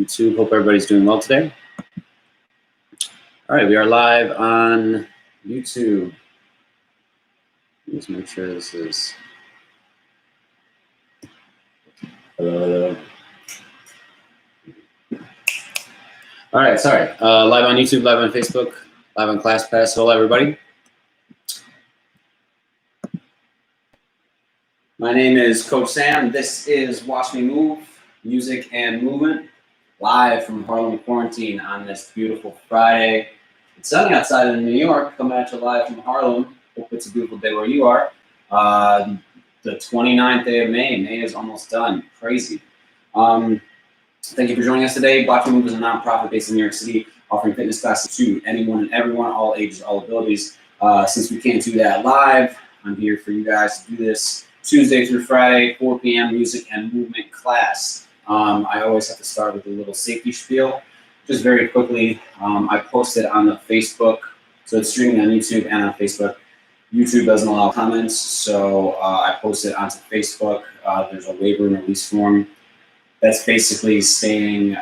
YouTube. Hope everybody's doing well today. All right, we are live on YouTube. Just make sure this is. All right, sorry. Live on YouTube, live on Facebook, live on ClassPass. Hello, everybody. My name is Coach Sam. This is Watch Me Move, Music and Movement, live from Harlem Quarantine on this beautiful Friday. It's sunny outside in New York. Coming at you live from Harlem. Hope it's a beautiful day where you are. The 29th day of May. May is almost done. Crazy. Thank you for joining us today. Watch Me Move is a nonprofit based in New York City, offering fitness classes to anyone and everyone, all ages, all abilities. Since we can't do that live, I'm here for you guys to do this Tuesday through Friday, 4 p.m. music and movement class. I always have to start with a little safety spiel. Just very quickly, I posted on the Facebook, so it's streaming on YouTube and on Facebook. YouTube doesn't allow comments, so I posted onto Facebook. There's a waiver and release form that's basically saying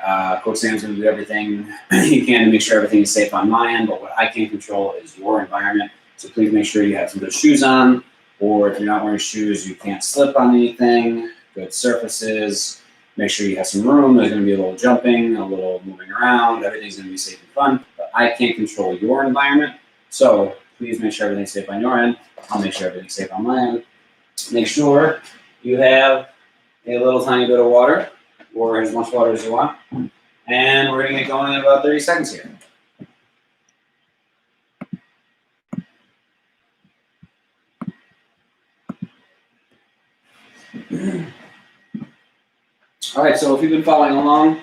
Coach Sam's going to do everything he can to make sure everything is safe on my end, but what I can't control is your environment. So please make sure you have some good shoes on, or if you're not wearing shoes, you can't slip on anything, good surfaces. Make sure you have some room. There's going to be a little jumping, a little moving around. Everything's going to be safe and fun, but I can't control your environment. So please make sure everything's safe on your end. I'll make sure everything's safe on my end. Make sure you have a little tiny bit of water, or as much water as you want. And we're going to get going in about 30 seconds here. All right, so if you've been following along,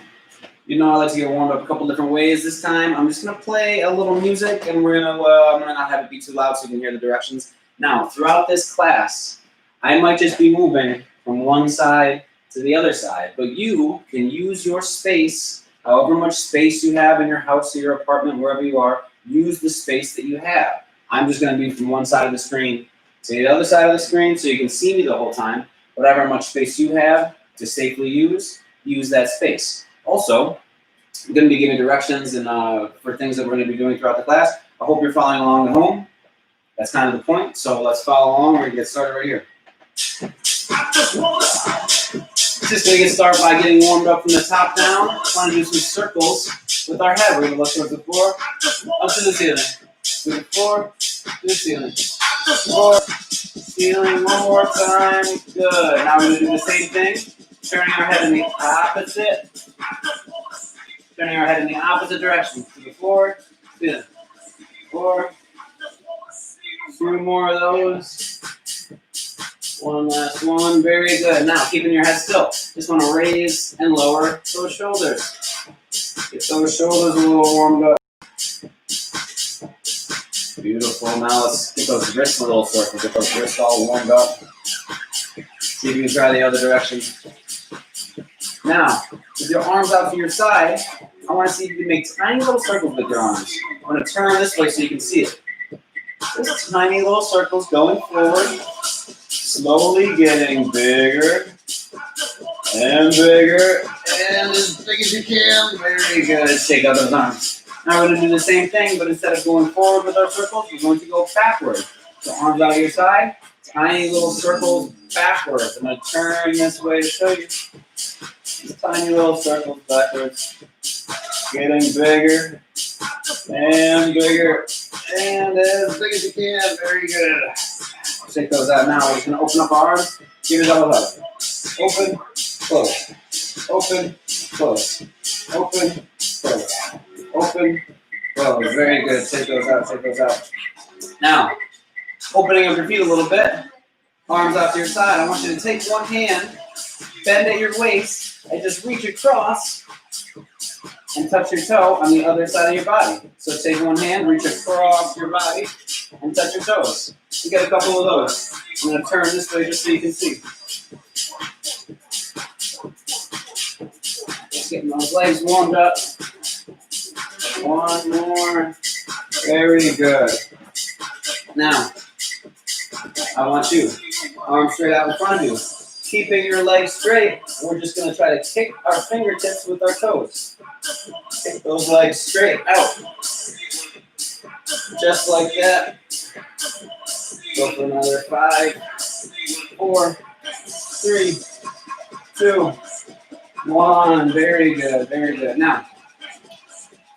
you know I like to get warmed up a couple different ways. This time, I'm just going to play a little music, and we're going to I'm going to not have it be too loud so you can hear the directions. Now, throughout this class, I might just be moving from one side to the other side, but you can use your space, however much space you have in your house or your apartment, wherever you are, use the space that you have. I'm just going to be from one side of the screen to the other side of the screen so you can see me the whole time. Whatever much space you have to safely use that space. Also, I'm going to be giving directions and for things that we're going to be doing throughout the class. I hope you're following along at home. That's kind of the point. So let's follow along. We're going to get started right here. Just going to get started by getting warmed up from the top down. Want to do some circles with our head. We're going to look towards the floor, up to the ceiling. To the floor, to the ceiling. Floor, ceiling, one more time. Good. Now we're going to do the same thing. Turning our head in the opposite. Turning our head in the opposite direction. To the floor, to the floor. Two more of those. One last one. Very good. Now, keeping your head still. Just want to raise and lower those shoulders. Get those shoulders a little warmed up. Beautiful. Now let's get those wrists a little circle. Get those wrists all warmed up. See if you can try the other direction. Now, with your arms out to your side, I want to see if you can make tiny little circles with your arms. I'm going to turn this way so you can see it. Just tiny little circles going forward. Slowly getting bigger and bigger and as big as you can. Very good. Shake out those arms. Now we're going to do the same thing, but instead of going forward with our circles, we're going to go backward. So arms out to your side, tiny little circles backwards. I'm going to turn this way to show you. Just tiny little circles backwards. Getting bigger and bigger and as big as you can. Very good. Shake those out now. We're just going to open up our arms. Give yourself a hug. Open, close. Open, close. Open, close. Open, close. Very good. Take those out. Take those out. Now, opening up your feet a little bit. Arms out to your side. I want you to take one hand, bend at your waist, and just reach across and touch your toe on the other side of your body. So take one hand, reach across your body, and touch your toes. You get a couple of those. I'm going to turn this way just so you can see. Just getting those legs warmed up. One more. Very good. Now, I want you, arms straight out in front of you. keeping your legs straight, we're just going to try to kick our fingertips with our toes. Kick those legs straight out. Just like that. Go for another 5, 4, 3, 2, 1. Very good, very good. Now,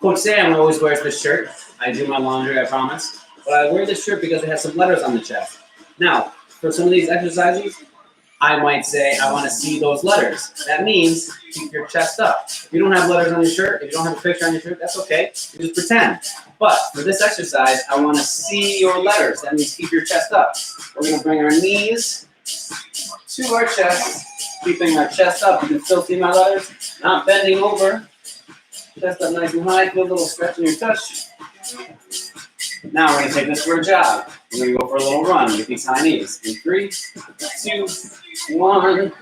Coach Sam always wears this shirt. I do my laundry, I promise. But I wear this shirt because it has some letters on the chest. Now, for some of these exercises, I might say I want to see those letters. That means keep your chest up. If you don't have letters on your shirt, if you don't have a picture on your shirt, that's okay. You just pretend. But for this exercise, I want to see your letters. That means keep your chest up. We're going to bring our knees to our chest, keeping our chest up. You can still see my letters. Not bending over. Chest up nice and high. Feel a little stretch in your touch. Now we're going to take this for a jog. We're going to go for a little run with these high knees. In 3, 2, 1.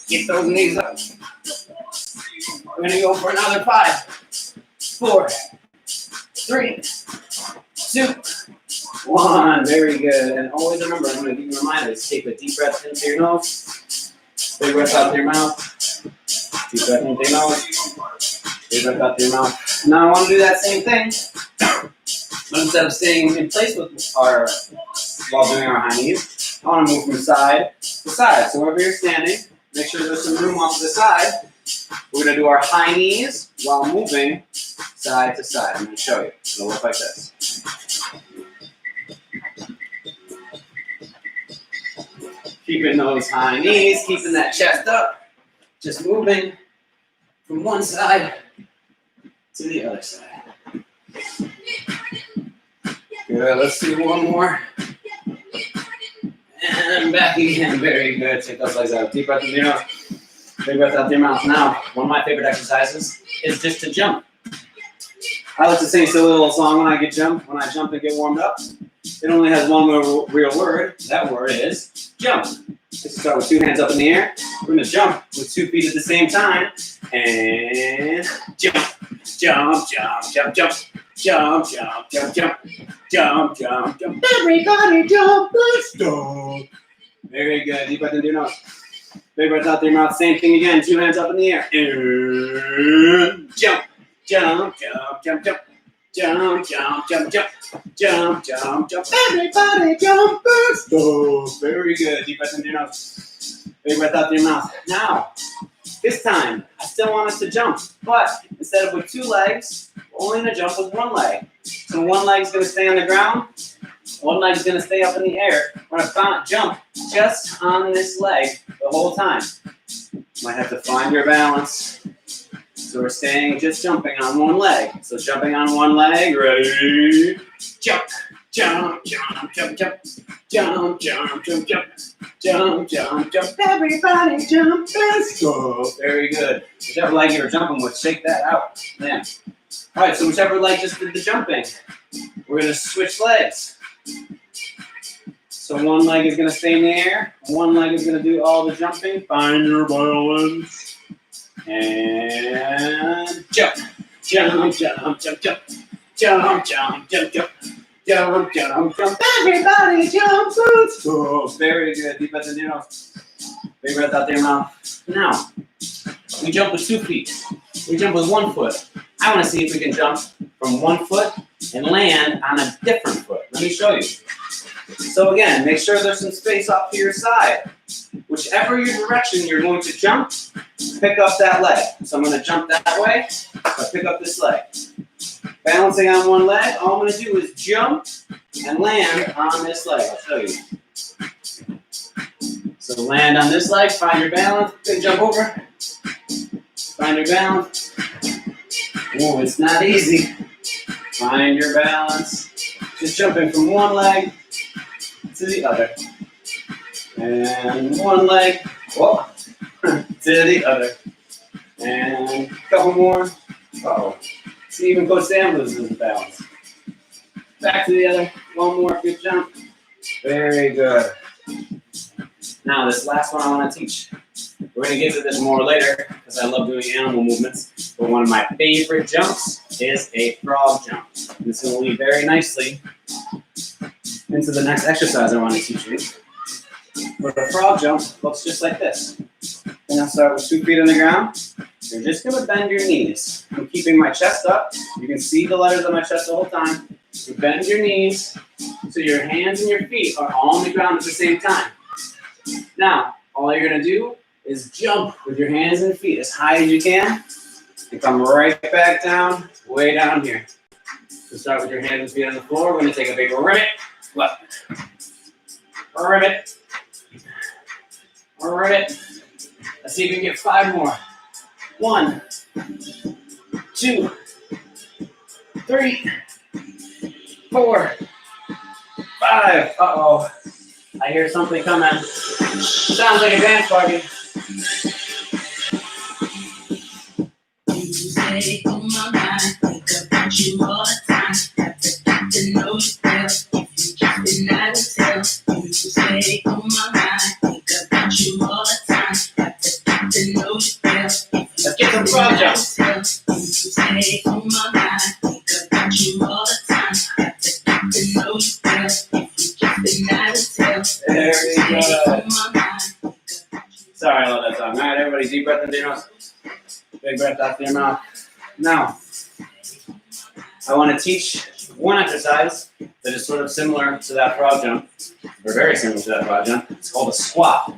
Get those knees up. We're going to go for another 5, 4, 3, 2, 1. Very good. And always remember, I'm going to give you reminders. Take a deep breath into your nose. Big breath out through your mouth. Deep breath into your nose. Big breath out through your mouth. Now I want to do that same thing. But instead of staying in place with our, while doing our high knees, I want to move from side to side. So wherever you're standing, make sure there's some room off to the side. We're going to do our high knees while moving side to side. I'm going to show you. It'll look like this. Keeping those high knees, keeping that chest up. Just moving from one side to the other side. Good, let's do one more. And back again, very good. Take those legs out. Deep breath in your nose. Big breath out through your mouth. Now, one of my favorite exercises is just to jump. I like to sing a silly little song when I jump and get warmed up. It only has one real word. That word is jump. Let's start with 2 hands up in the air. We're going to jump with 2 feet at the same time. And jump, jump, jump, jump, jump. Jump, jump, jump, jump, jump, jump, jump. Everybody jump, let's go. Very good. Deep breath into your nose. Big breath out through your mouth. Same thing again. 2 hands up in the air. And jump, jump, jump, jump, jump. Jump, jump, jump, jump. Jump, jump, jump. Everybody jump, let's go. Very good. Deep breath into your nose. Big breath out through your mouth. Now, this time, I still want us to jump, but instead of with 2 legs, we're only going to jump with 1 leg. So 1 leg's going to stay on the ground, 1 leg's going to stay up in the air. We're going to jump just on this leg the whole time. Might have to find your balance. So we're staying just jumping on 1 leg. So jumping on 1 leg, ready, jump, jump, jump, jump, jump, jump, jump, jump, jump. Jump, jump, jump, everybody jump, let's go. Very good. Whichever leg you were jumping with, shake that out. Man. All right, so whichever leg just did the jumping, we're going to switch legs. So 1 leg is going to stay in the air. 1 leg is going to do all the jumping. Find your balance. And jump. Jump, jump, jump, jump. Jump, jump, jump, jump. Jump, jump, jump, everybody jump, let's go. Very good. Deep breath in your nose. Big breath out through your mouth. Now, we jump with 2 feet. We jump with 1 foot. I want to see if we can jump from 1 foot and land on a different foot. Let me show you. So again, make sure there's some space off to your side. Whichever your direction you're going to jump, pick up that leg. So I'm going to jump that way, but pick up this leg. Balancing on 1 leg, all I'm going to do is jump and land on this leg. I'll show you. So land on this leg, find your balance, then jump over. Find your balance. Whoa, it's not easy. Find your balance. Just jumping from 1 leg to the other. And 1 leg, whoa, to the other. And a couple more. Uh-oh. See, even Coach Sam loses his balance. Back to the other. 1 more. Good jump. Very good. Now, this last one I want to teach. We're going to get to this more later because I love doing animal movements. But one of my favorite jumps is a frog jump. And this will lead very nicely into the next exercise I want to teach you. For the frog jump, looks just like this. And I'll start with 2 feet on the ground. You're just gonna bend your knees. I'm keeping my chest up. You can see the letters on my chest the whole time. You bend your knees so your hands and your feet are all on the ground at the same time. Now, all you're gonna do is jump with your hands and feet as high as you can and come right back down, way down here. So start with your hands and feet on the floor. We're gonna take a big ribbit, left, ribbit, ribbit. Let's see if we can get 5 more. 1, 2, 3, 4, 5. Uh-oh. I hear something coming. Sounds like a dance party. You say, oh my mind, think about you all the time. Got to know you well. If you just did not tell. You say, oh my mind, think about you all the time. Got to know you well. Let's get some frog jumps. You say, oh my mind, think about you all the time. Got to know you well. If you just did not tell. There we go. Oh my mind. Sorry, I love that song. All right, everybody, deep breath into your nose. Big breath out through your mouth. Now, I want to teach one exercise that is sort of similar to that frog jump, or very similar to that frog jump. It's called a squat.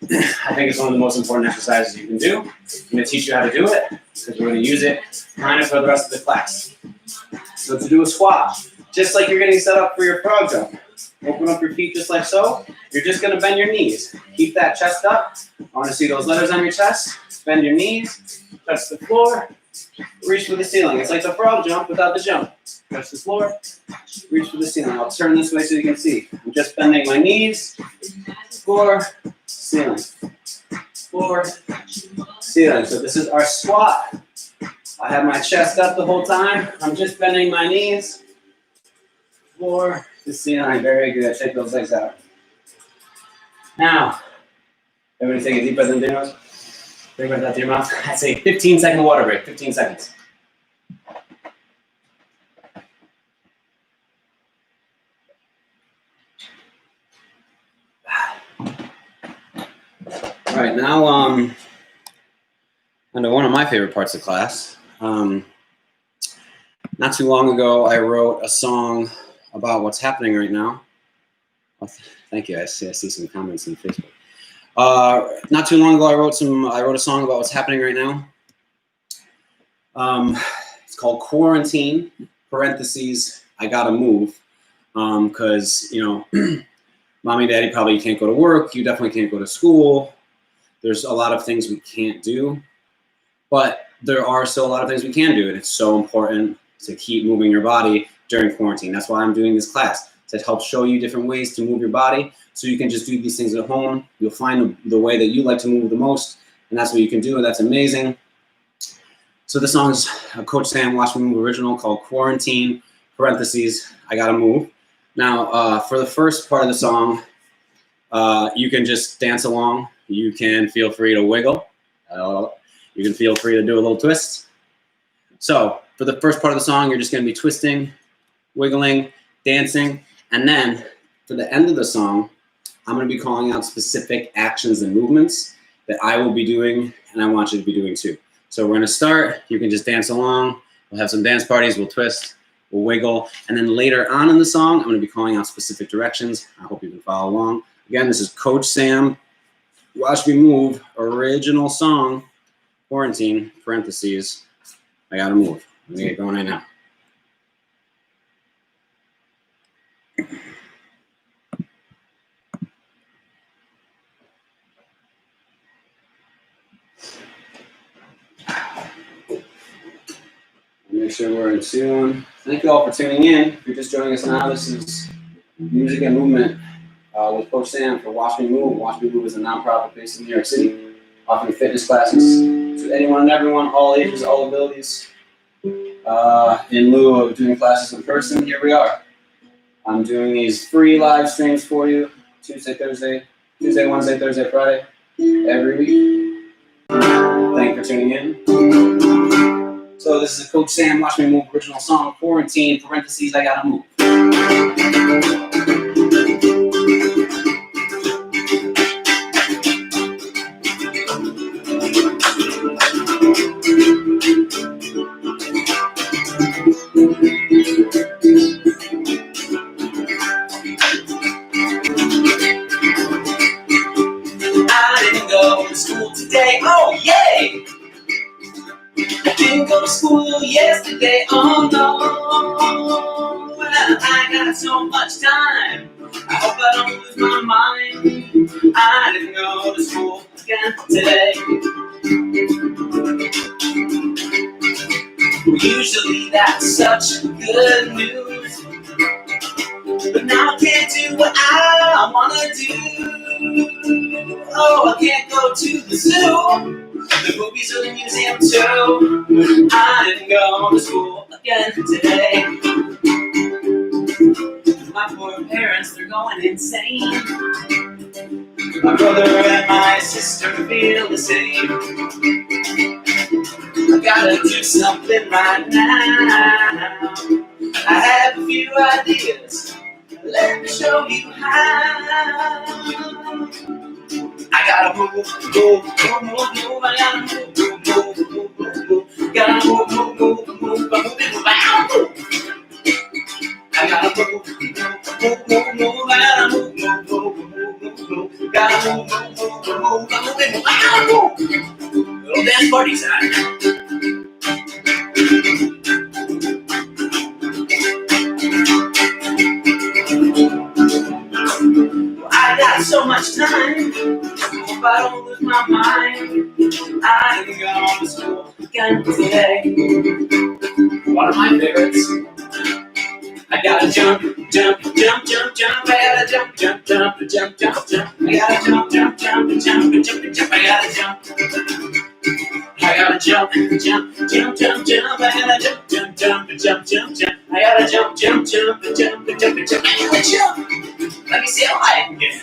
I think it's one of the most important exercises you can do. I'm going to teach you how to do it, because we're going to use it kind of for the rest of the class. So to do a squat, just like you're getting set up for your frog jump, open up your feet just like so. You're just going to bend your knees. Keep that chest up. I want to see those letters on your chest. Bend your knees. Touch the floor. Reach for the ceiling. It's like the frog jump without the jump. Touch the floor. Reach for the ceiling. I'll turn this way so you can see. I'm just bending my knees. Floor. Ceiling. Floor. Ceiling. So this is our squat. I have my chest up the whole time. I'm just bending my knees. Floor. The ceiling. Very good. Shake those legs out. Now, everybody take a deep breath into your nose. Big breath out to your mouth. I'd say 15-second water break. 15 seconds. All right, now onto one of my favorite parts of class. Not too long ago, I wrote a song about what's happening right now. Oh, thank you. I see some comments on Facebook. Not too long ago, I wrote a song about what's happening right now. It's called Quarantine, parentheses, I gotta move. Because, mommy and daddy probably can't go to work. You definitely can't go to school. There's a lot of things we can't do. But there are still a lot of things we can do. And it's so important to keep moving your body during quarantine. That's why I'm doing this class, to help show you different ways to move your body. So you can just do these things at home. You'll find the way that you like to move the most, and that's what you can do, and that's amazing. So this song is a Coach Sam Watch Me Move original called Quarantine, parentheses, I gotta move. Now, for the first part of the song, you can just dance along. You can feel free to wiggle. You can feel free to do a little twist. So for the first part of the song, you're just gonna be twisting, wiggling, dancing, and then for the end of the song, I'm going to be calling out specific actions and movements that I will be doing, and I want you to be doing too. So we're going to start. You can just dance along. We'll have some dance parties. We'll twist. We'll wiggle. And then later on in the song, I'm going to be calling out specific directions. I hope you can follow along. Again, this is Coach Sam, Watch Me Move, original song, Quarantine, parentheses, I got to move. Let me get going right now. Make sure we're in tune. Thank you all for tuning in. If you're just joining us now, this is Music and Movement with Coach Sam for Watch Me Move. Watch Me Move is a nonprofit based in New York City, offering fitness classes to anyone and everyone, all ages, all abilities. In lieu of doing classes in person, here we are. I'm doing these free live streams for you Tuesday, Wednesday, Thursday, Friday, every week. Thank you for tuning in. So this is a Coach Sam Watch Me Move original song, Quarantine, parentheses, I gotta move. didn't go to school yesterday, oh no. Well, I got so much time, I hope I don't lose my mind. I didn't go to school again today. Usually that's such good news, but now I can't do what I wanna do. Oh, I can't go to the zoo, the movies or the museum too. I didn't go to school again today. My poor parents, they're going insane. My brother and my sister feel the same. I gotta do something right now. I have a few ideas. Let me show you how. I gotta move, move, move, move, move. I gotta move, move, move, move, move, move. Gotta move, move, move, move, move, move. I gotta move, move, move, move. I gotta move, move, move, move, move. Gotta move, move, move, move. I'm moving, move. I gotta move. Little dance party time. I got so much time, hope I don't lose my mind. I ain't going to school again today. One of my favorites. I gotta jump, jump, jump, jump, jump. I gotta jump, jump, jump, jump, jump, jump. I gotta jump, jump, jump, jump, jump, jump. I gotta jump. I gotta jump, jump, jump, jump, jump. I gotta jump, jump, jump, jump, jump, jump. I gotta jump, jump, jump, jump, jump, jump. I gotta jump. Let me see how high I can get.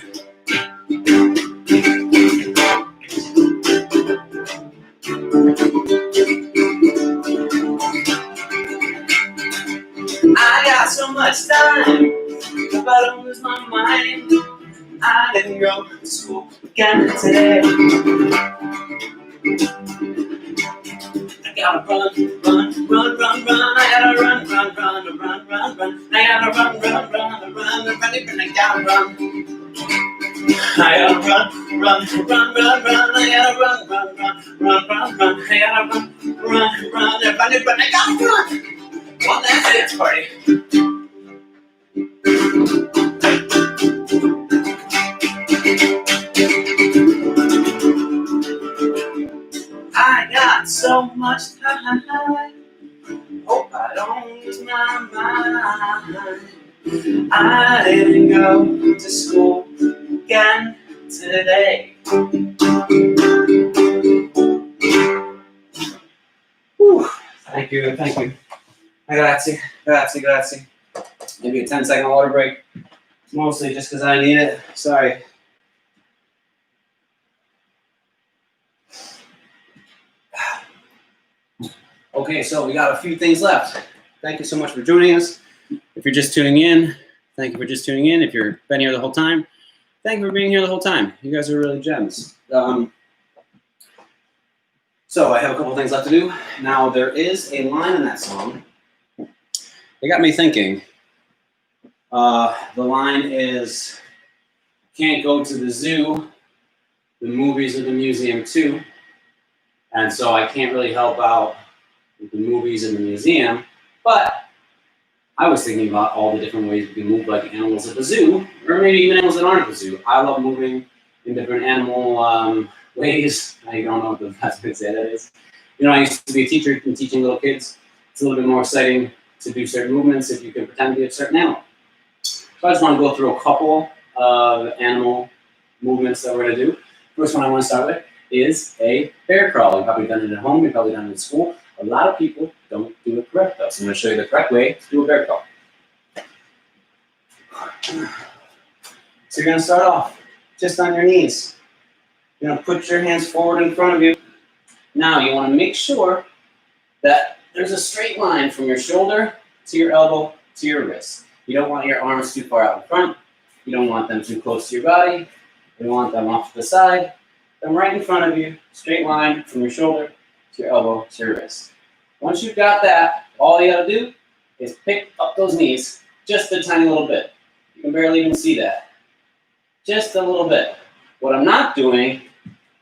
I got so much time, hope I don't lose my mind. I didn't go to school again today. I gotta run, run, run, run, run. I gotta run, run, run, run, run, run. I gotta run, run, run, run, run, run. I gotta run. I gotta run, run, run, run, run. I gotta run, run, run, run, run, run. I gotta run, run, run, run. I gotta run. One last dance party. I got so much time, hope I don't lose my mind. I didn't go to school again today. Whew. Thank you, thank you. Grazie, grazie, grazie. Maybe a 10-second water break. Mostly just because I need it. Sorry. Okay, so we got a few things left. Thank you so much for joining us. If you're just tuning in, thank you for just tuning in. If you've been here the whole time, thank you for being here the whole time. You guys are really gems. So I have a couple things left to do. Now, there is a line in that song. It got me thinking. The line is, can't go to the zoo, the movies or the museum too. And so I can't really help out with the movies and the museum, but I was thinking about all the different ways we can move like animals at the zoo, or maybe even animals that aren't at the zoo. I love moving in different animal ways. I don't know what the best way to say that is. You know, I used to be a teacher and teaching little kids. It's a little bit more exciting to do certain movements if you can pretend to be a certain animal. So I just want to go through a couple of animal movements that we're going to do. First one I want to start with is a bear crawl. You've probably done it at home, you've probably done it at school. A lot of people don't do it correct though. So I'm going to show you the correct way to do a bear crawl. So you're going to start off just on your knees. You're going to put your hands forward in front of you. Now you want to make sure that there's a straight line from your shoulder to your elbow to your wrist. You don't want your arms too far out in front. You don't want them too close to your body. You want them off to the side. Then right in front of you, straight line from your shoulder to your elbow to your wrist. Once you've got that, all you gotta do is pick up those knees just a tiny little bit. You can barely even see that. Just a little bit. What I'm not doing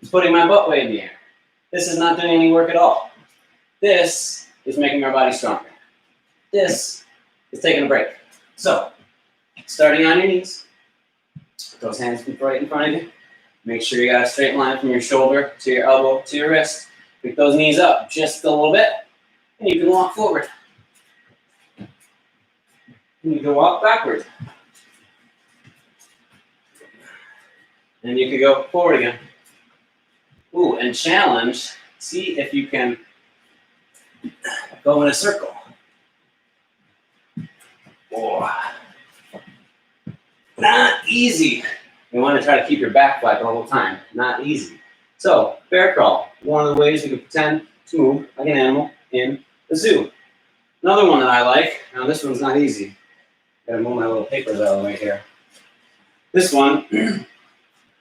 is putting my butt way in the air. This is not doing any work at all. This is making our body stronger. This is taking a break. So, starting on your knees, those hands keep right in front of you. Make sure you got a straight line from your shoulder to your elbow to your wrist. Pick those knees up just a little bit, and you can walk forward. And you can walk backward. And you can go forward again. Ooh, and challenge, see if you can go in a circle. Oh. Not easy. You want to try to keep your back flat the whole time. Not easy. So, bear crawl. One of the ways you can pretend to move like an animal in the zoo. Another one that I like, now this one's not easy. Gotta move my little papers out of the way here. This one,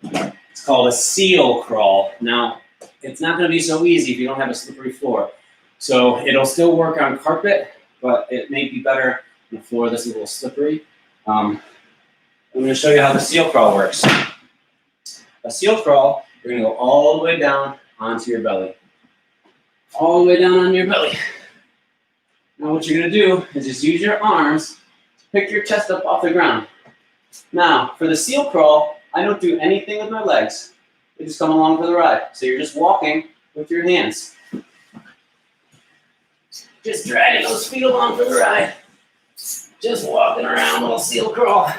it's called a seal crawl. Now, it's not gonna be so easy if you don't have a slippery floor. So it'll still work on carpet, but it may be better on the floor that's a little slippery. I'm gonna show you how the seal crawl works. A seal crawl, you're gonna go all the way down onto your belly. All the way down on your belly. Now what you're gonna do is just use your arms to pick your chest up off the ground. Now, for the seal crawl, I don't do anything with my legs. They just come along for the ride. So you're just walking with your hands. Just dragging those feet along for the ride. Just walking around, little seal crawl.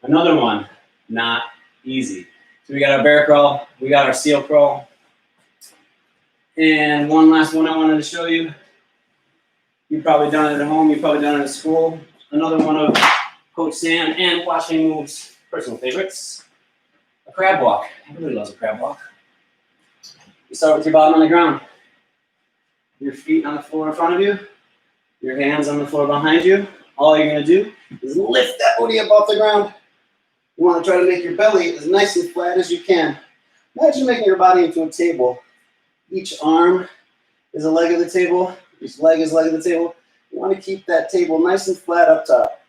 Another one, not easy. So we got our bear crawl, we got our seal crawl. And one last one I wanted to show you. You've probably done it at home, you've probably done it at school. Another one of Coach Sam and Washing Move's personal favorites. A crab walk. Everybody loves a crab walk. You start with your bottom on the ground. Your feet on the floor in front of you. Your hands on the floor behind you. All you're gonna do is lift that booty up off the ground. You wanna try to make your belly as nice and flat as you can. Imagine making your body into a table. Each arm is a leg of the table. Each leg is a leg of the table. You wanna keep that table nice and flat up top.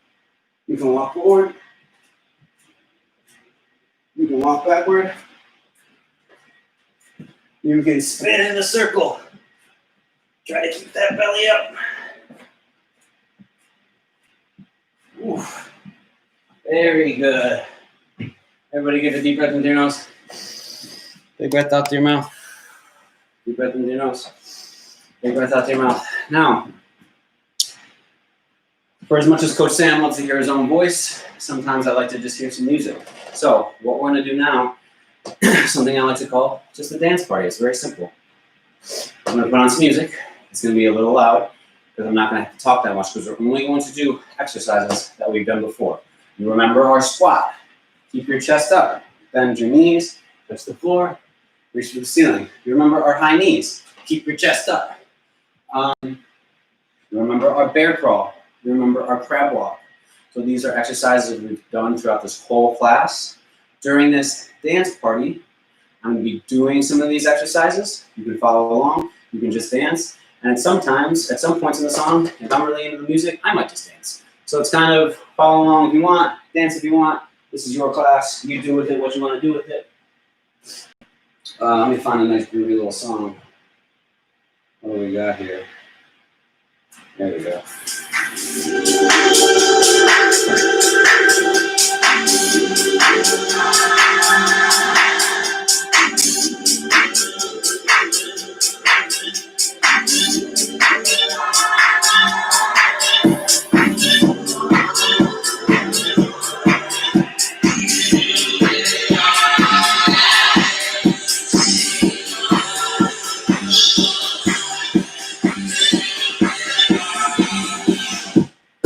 You can walk forward. You can walk backward. You can spin in a circle. Try to keep that belly up. Oof. Very good. Everybody give a deep breath into your nose. Big breath out through your mouth. Deep breath into your nose. Big breath out through your mouth. Now, for as much as Coach Sam loves to hear his own voice, sometimes I like to just hear some music. So what we're gonna do now, something I like to call just a dance party. It's very simple. I'm gonna put on some music. It's gonna be a little loud because I'm not gonna have to talk that much because we're only going to do exercises that we've done before. You remember our squat. Keep your chest up. Bend your knees, touch the floor, reach for the ceiling. You remember our high knees. Keep your chest up. You remember our bear crawl. You remember our crab walk. So these are exercises we've done throughout this whole class. During this dance party, I'm going to be doing some of these exercises. You can follow along. You can just dance. And sometimes, at some points in the song, if I'm really into the music, I might just dance. So it's kind of follow along if you want, dance if you want. This is your class. You do with it what you want to do with it. Let me find a nice groovy little song. What do we got here? There we go.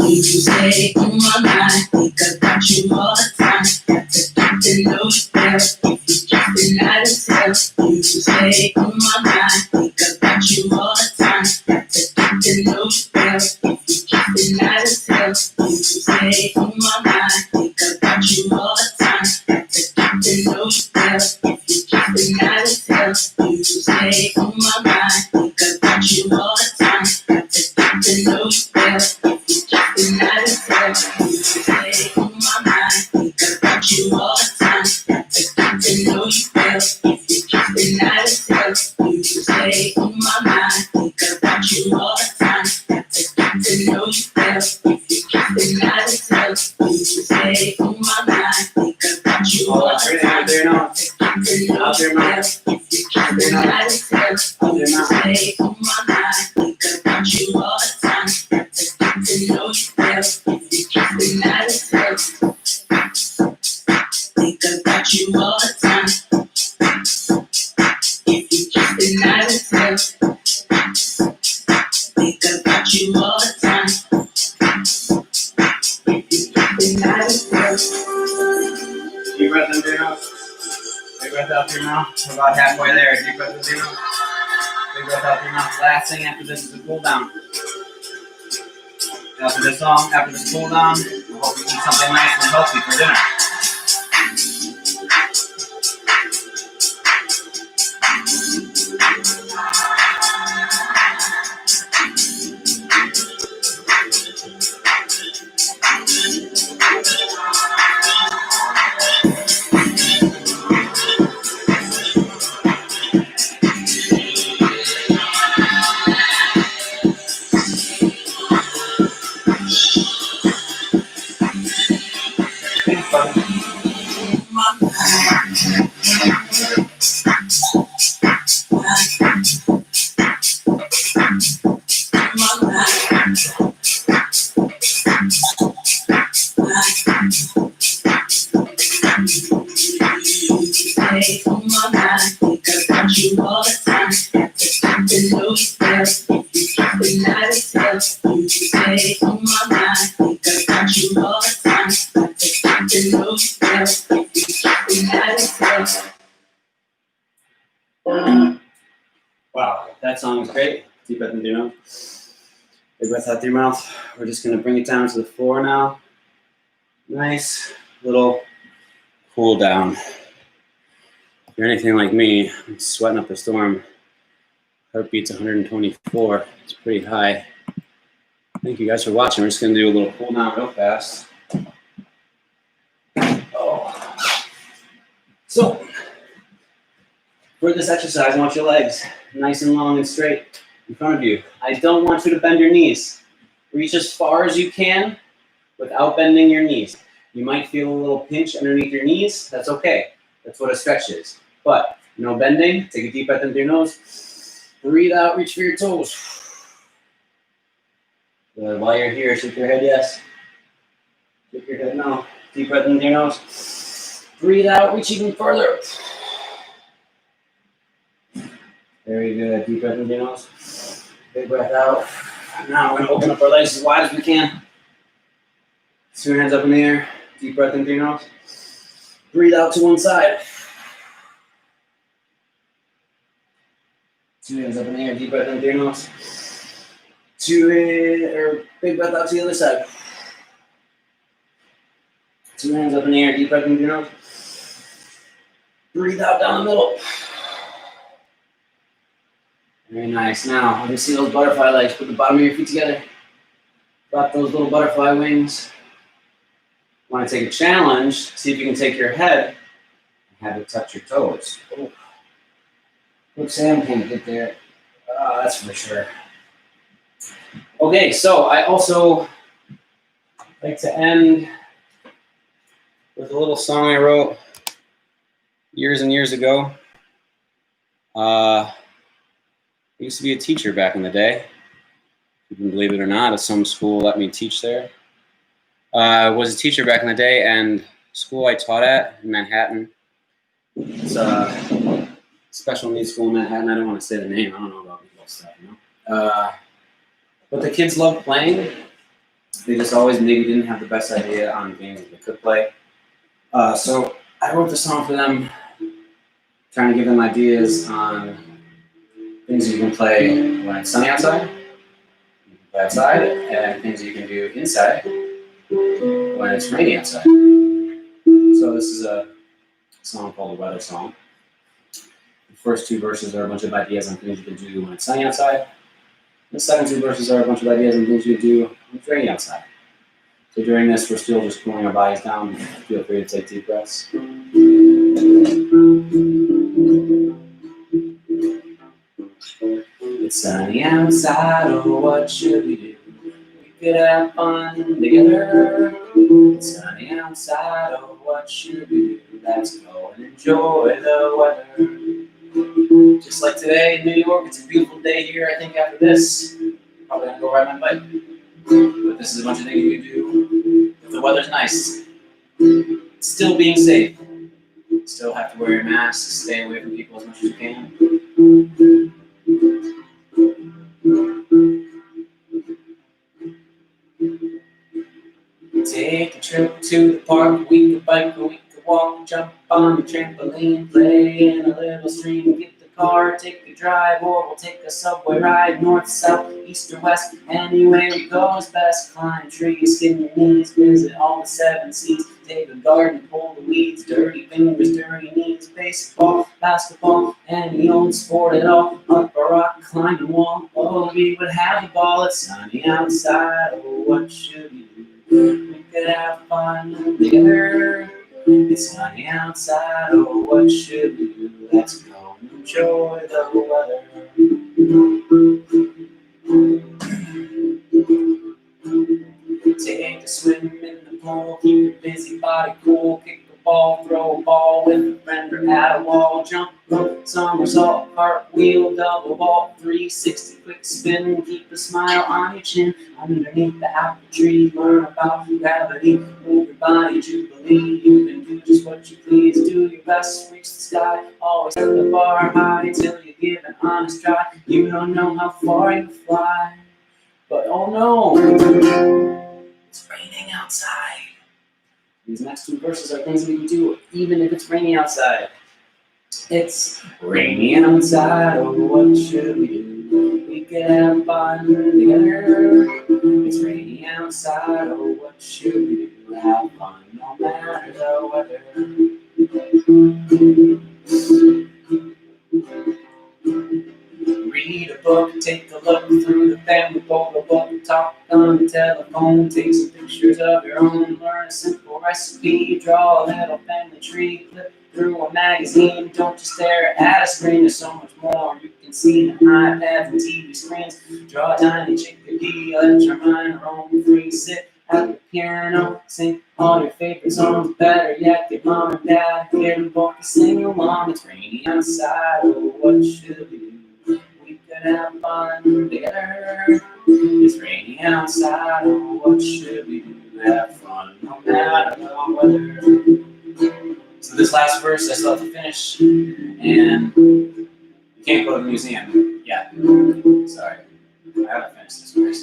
You stay on my mind, think about you all the time. Got to get to know you well, if you just deny to tell. You stay on my mind, think about you all the time. Got to get to know you well, if you just deny to tell. You stay on my mind, think about you all the time. Got to get to know you well, if you just deny to tell. You stay on my mind, think about you all the time. Got to get to know you well. And I just tell you to stay on my mind. Think about you all the time. Got to get to know you well. If you just and I just tell you to stay stay on my mind. Think about you all the time. Got to get to know you well. If you keep it out of tell, you stay on my mind. Think about you all the time. Out there now. Get to know you well. If you keep it out of tell, you stay on my mind. Think about you all the time. Got to get to know you well. If you keep it out of tell. Think about you all the time. If you keep it out of tell. Think about you all the time. If you keep it out of tell. Deep breath in through your nose. Big breath out through your mouth. We're about halfway there. Deep breath in through your nose. Big breath out through your mouth. Last thing after this is a cool down. After this song, after this cool down, I hope you eat something nice and healthy for dinner. Stay on my mind. Think about you all the time. Got to get to know you well. If you keep it out of tell, you stay on my mind. Think about you all the time. Got to get to know you well. If you keep it out of tell. Wow, that song was great. Deep breath in through your nose. Big breath out through your mouth. We're just gonna bring it down to the floor now. Nice little cool down. If you're anything like me, I'm sweating up a storm. Heartbeat's 124. It's pretty high. Thank you guys for watching. We're just gonna do a little cool down real fast. Oh. So, for this exercise, I want your legs nice and long and straight in front of you. I don't want you to bend your knees. Reach as far as you can without bending your knees. You might feel a little pinch underneath your knees. That's okay. That's what a stretch is. But no bending. Take a deep breath into your nose. Breathe out. Reach for your toes. Good. While you're here, shake your head yes. Shake your head no. Deep breath into your nose. Breathe out. Reach even further. Very good. Deep breath into your nose. Big breath out. Now we're going to open up our legs as wide as we can. Two hands up in the air. Deep breath into your nose. Breathe out to one side. Two hands up in the air. Deep breath into your nose. Big breath out to the other side. Two hands up in the air. Deep breath into your nose. Breathe out down the middle. Very nice. Now, let me see those butterfly legs. Put the bottom of your feet together. Flap those little butterfly wings. Want to take a challenge? See if you can take your head and have it touch your toes. Oh. Look, Sam can't get there. That's for sure. Okay, so I also like to end with a little song I wrote years and years ago. I used to be a teacher back in the day. You can believe it or not, some school let me teach there. I was a teacher back in the day, and school I taught at in Manhattan. It's a special needs school in Manhattan. I don't want to say the name. I don't know about legal stuff, you know. But the kids loved playing. They just always maybe didn't have the best idea on games that they could play. So I wrote the song for them, trying to give them ideas on things you can play when it's sunny outside, outside, and things you can do inside when it's rainy outside. So this is a song called The Weather Song. The first two verses are a bunch of ideas on things you can do when it's sunny outside. The second two verses are a bunch of ideas on things you can do when it's rainy outside. So during this, we're still just cooling our bodies down. Feel free to take deep breaths. It's sunny outside, oh, what should we do? We could have fun together. It's sunny outside, oh, what should we do? Let's go and enjoy the weather. Just like today in New York, it's a beautiful day here. I think after this, probably gonna go ride my bike. But this is a bunch of things you can do if the weather's nice. Still being safe. Still have to wear your mask, stay away from people as much as you can. Take a trip to the park, we could bike or we could walk, jump on the trampoline, play in a little stream, get the car, take a drive, or we'll take a subway ride, north, south, east, or west, anywhere we go is best. Climb trees, skin your knees, visit all the 7 seas, take a garden, pull the weeds, dirty fingers, dirty knees, baseball, basketball, any old sport at all, up a rock, climb a wall, oh, we would have a ball, it's sunny outside, oh, what should we do? We could have fun together. It's sunny outside, oh, what should we do? Let's go and enjoy the weather. Take a swim in the pool, keep your busy body cool, kick a ball, throw a ball with a friend or at a wall, jump rope, somersault, cartwheel, double ball, 360 quick spin, keep a smile on your chin, underneath the apple tree, learn about gravity, move your body, jubilee, you can do just what you please, do your best, reach the sky, always set the bar high till you give an honest try, you don't know how far you fly, but oh no, it's raining outside. These next 2 verses are things we can do even if it's raining outside. It's rainy outside, oh, what should we do? We could have fun together. It's rainy outside, oh, what should we do? Have fun no matter the weather. Read a book, take a look through the family photo book, talk on the telephone, take some pictures of your own, learn a simple recipe, draw a little family tree, flip through a magazine, don't just stare at a screen, there's so much more you can see than iPads and TV screens, draw a tiny chickadee, let your mind roam free, sit at the piano, sing all your favorite songs, better yet, get mom and dad, get them both to sing along, it's rainy outside, oh, what should we do? We could have fun together. It's raining outside, oh, what should we do? Have fun no matter the weather. So this last verse I still have to finish, and you can't go to the museum yet. Sorry, I haven't finished this verse.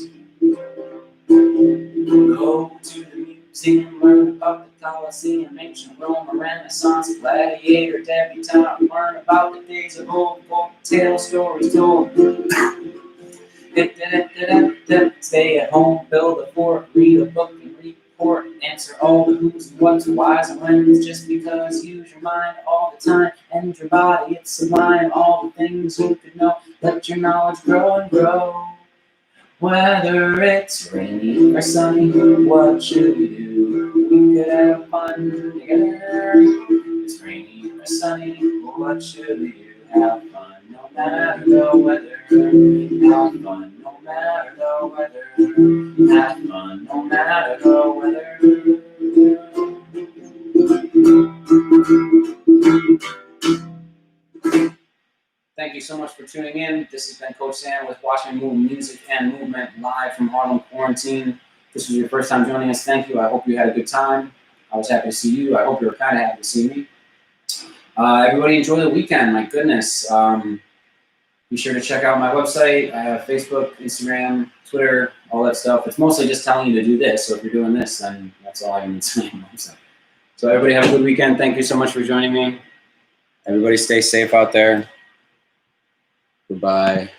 Go to the museum, learn about the Colosseum, ancient Rome, a Renaissance, gladiator, debutante, learn about the days of old, folk tale stories told. Stay at home, build a fort, read a book and report, answer all the who's and what's, whys and when's, just because use your mind all the time, and your body, it's sublime, all the things you could know, let your knowledge grow and grow. Whether it's rainy or sunny, what should we do? We could have fun together. It's rainy or sunny, what should we do? Have fun no matter the weather. Have fun no matter the weather. Have fun no matter the weather. Thank you so much for tuning in. This has been Coach Sam with Watch Me Move Music and Movement live from Harlem Quarantine. If this was your first time joining us, thank you. I hope you had a good time. I was happy to see you. I hope you were kind of happy to see me. Everybody enjoy the weekend. My goodness. Be sure to check out my website. I have Facebook, Instagram, Twitter, all that stuff. It's mostly just telling you to do this. So if you're doing this, then that's all I need to say on my website. So everybody have a good weekend. Thank you so much for joining me. Everybody stay safe out there. Goodbye.